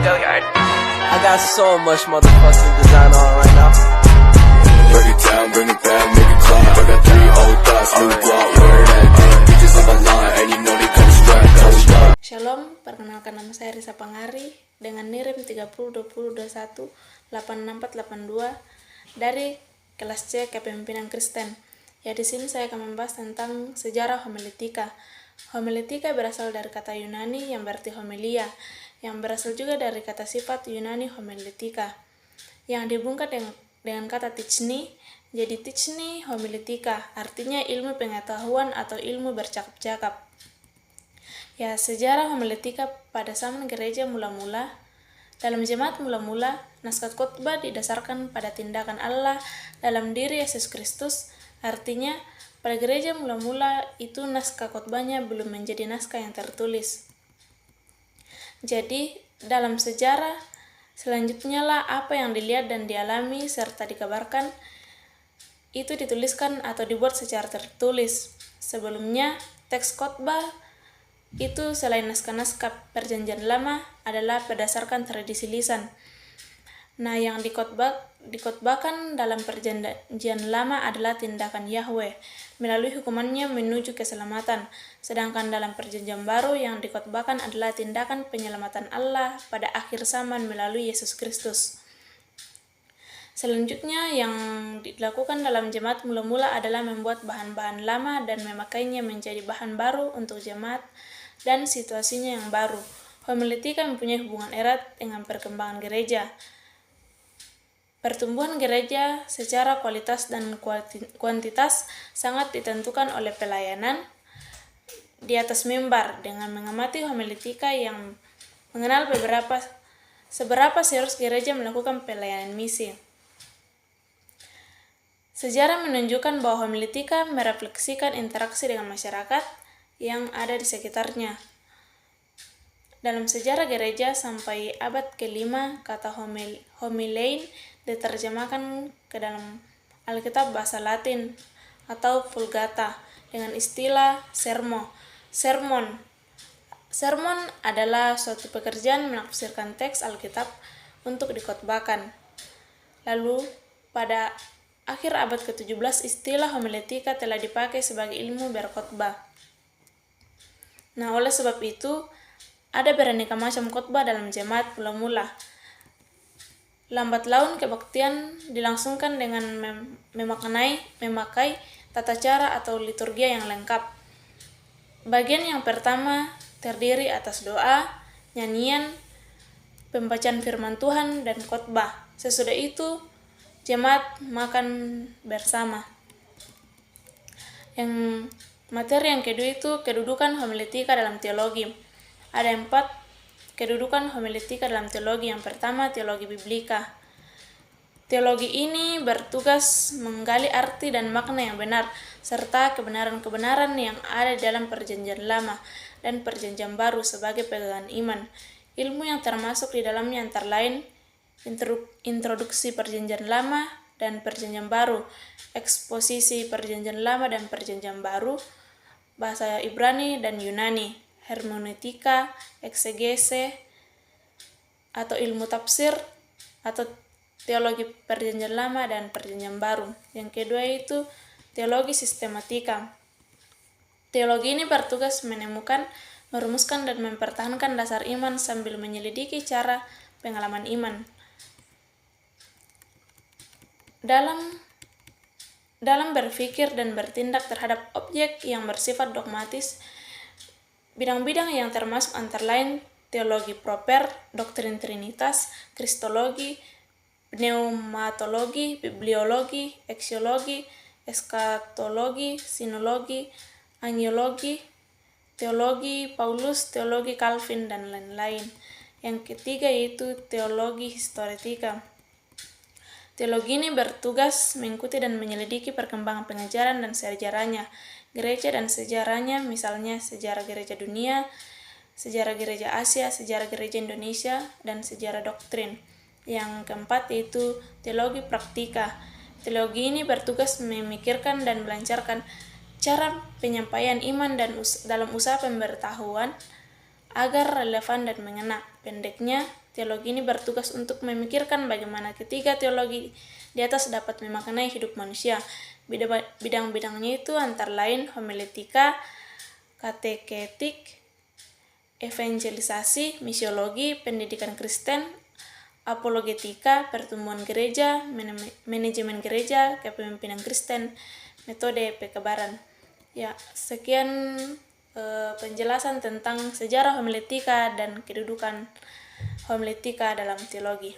Gilliard. I got so much motherfucking design on right now. Break it down, bring it back, make it clap. I got 3 old thoughts, new block, where that thing. Bitches on my line, and you know they come strapped, hold up. Shalom, perkenalkan nama saya Risa Pangari dengan NIRIM 302021-86482 dari kelas C Kepemimpinan Kristen. Ya, di sini saya akan membahas tentang sejarah homiletika. Homiletika berasal dari kata Yunani yang berarti homilia, yang berasal juga dari kata sifat Yunani homiletika, yang dibungkat dengan kata tichni. Jadi tichni homiletika artinya ilmu pengetahuan atau ilmu bercakap-cakap. Ya, sejarah homiletika pada zaman gereja mula-mula. Dalam jemaat mula-mula, naskah khotbah didasarkan pada tindakan Allah dalam diri Yesus Kristus. Artinya, pada gereja mula-mula itu naskah khotbahnya belum menjadi naskah yang tertulis. Jadi, dalam sejarah, selanjutnya lah apa yang dilihat dan dialami serta dikabarkan itu dituliskan atau dibuat secara tertulis. Sebelumnya, teks khotbah itu selain naskah-naskah Perjanjian Lama adalah berdasarkan tradisi lisan. Nah, yang dikhotbahkan dalam Perjanjian Lama adalah tindakan Yahweh melalui hukumannya menuju keselamatan, sedangkan dalam Perjanjian Baru yang dikhotbahkan adalah tindakan penyelamatan Allah pada akhir zaman melalui Yesus Kristus. Selanjutnya yang dilakukan dalam jemaat mula-mula adalah membuat bahan-bahan lama dan memakainya menjadi bahan baru untuk jemaat dan situasinya yang baru. Homiletika mempunyai hubungan erat dengan perkembangan gereja. Pertumbuhan gereja secara kualitas dan kuantitas sangat ditentukan oleh pelayanan di atas mimbar dengan mengamati homiletika yang mengenal seberapa serius gereja melakukan pelayanan misi. Sejarah menunjukkan bahwa homiletika merefleksikan interaksi dengan masyarakat yang ada di sekitarnya. Dalam sejarah gereja sampai abad ke-5, kata homilein diterjemahkan ke dalam Alkitab bahasa Latin atau Vulgata dengan istilah sermon. Sermon adalah suatu pekerjaan menafsirkan teks Alkitab untuk dikhotbahkan. Lalu, pada akhir abad ke-17, istilah homiletika telah dipakai sebagai ilmu berkhotbah. Nah, oleh sebab itu, ada beraneka macam khotbah dalam jemaat mula-mula. Lambat laun kebaktian dilangsungkan dengan memakai tata cara atau liturgia yang lengkap. Bagian yang pertama terdiri atas doa, nyanyian, pembacaan firman Tuhan, dan khotbah. Sesudah itu, jemaat makan bersama. Yang materi yang kedua itu kedudukan homiletika dalam teologi. Ada 4 kedudukan homiletika dalam teologi. Yang pertama, teologi biblika. Teologi ini bertugas menggali arti dan makna yang benar, serta kebenaran-kebenaran yang ada dalam Perjanjian Lama dan Perjanjian Baru sebagai pegangan iman. Ilmu yang termasuk di dalamnya antara lain introduksi Perjanjian Lama dan Perjanjian Baru, eksposisi Perjanjian Lama dan Perjanjian Baru, bahasa Ibrani dan Yunani, hermeneutika, eksegese, atau ilmu tafsir, atau teologi Perjanjian Lama dan Perjanjian Baru. Yang kedua itu teologi sistematika. Teologi ini bertugas menemukan, merumuskan, dan mempertahankan dasar iman sambil menyelidiki cara pengalaman iman. Dalam berpikir dan bertindak terhadap objek yang bersifat dogmatis, bidang-bidang yang termasuk antara lain teologi proper, doktrin trinitas, kristologi, pneumatologi, bibliologi, eksiologi, eskatologi, sinologi, angiologi, teologi Paulus, teologi Calvin, dan lain-lain. Yang ketiga yaitu teologi historitika. Teologi ini bertugas mengikuti dan menyelidiki perkembangan pengajaran dan sejarahnya, gereja dan sejarahnya, misalnya sejarah gereja dunia, sejarah gereja Asia, sejarah gereja Indonesia, dan sejarah doktrin. Yang keempat yaitu teologi praktika. Teologi ini bertugas memikirkan dan melancarkan cara penyampaian iman dan dalam usaha pemberitahuan agar relevan dan mengena. Pendeknya, teologi ini bertugas untuk memikirkan bagaimana ketiga teologi di atas dapat memaknai hidup manusia. Bidang-bidangnya itu antara lain homiletika, kateketik, evangelisasi, misiologi, pendidikan Kristen, apologetika, pertumbuhan gereja, manajemen gereja, kepemimpinan Kristen, metode pekabaran. Ya, sekian penjelasan tentang sejarah homiletika dan kedudukan homiletika dalam teologi.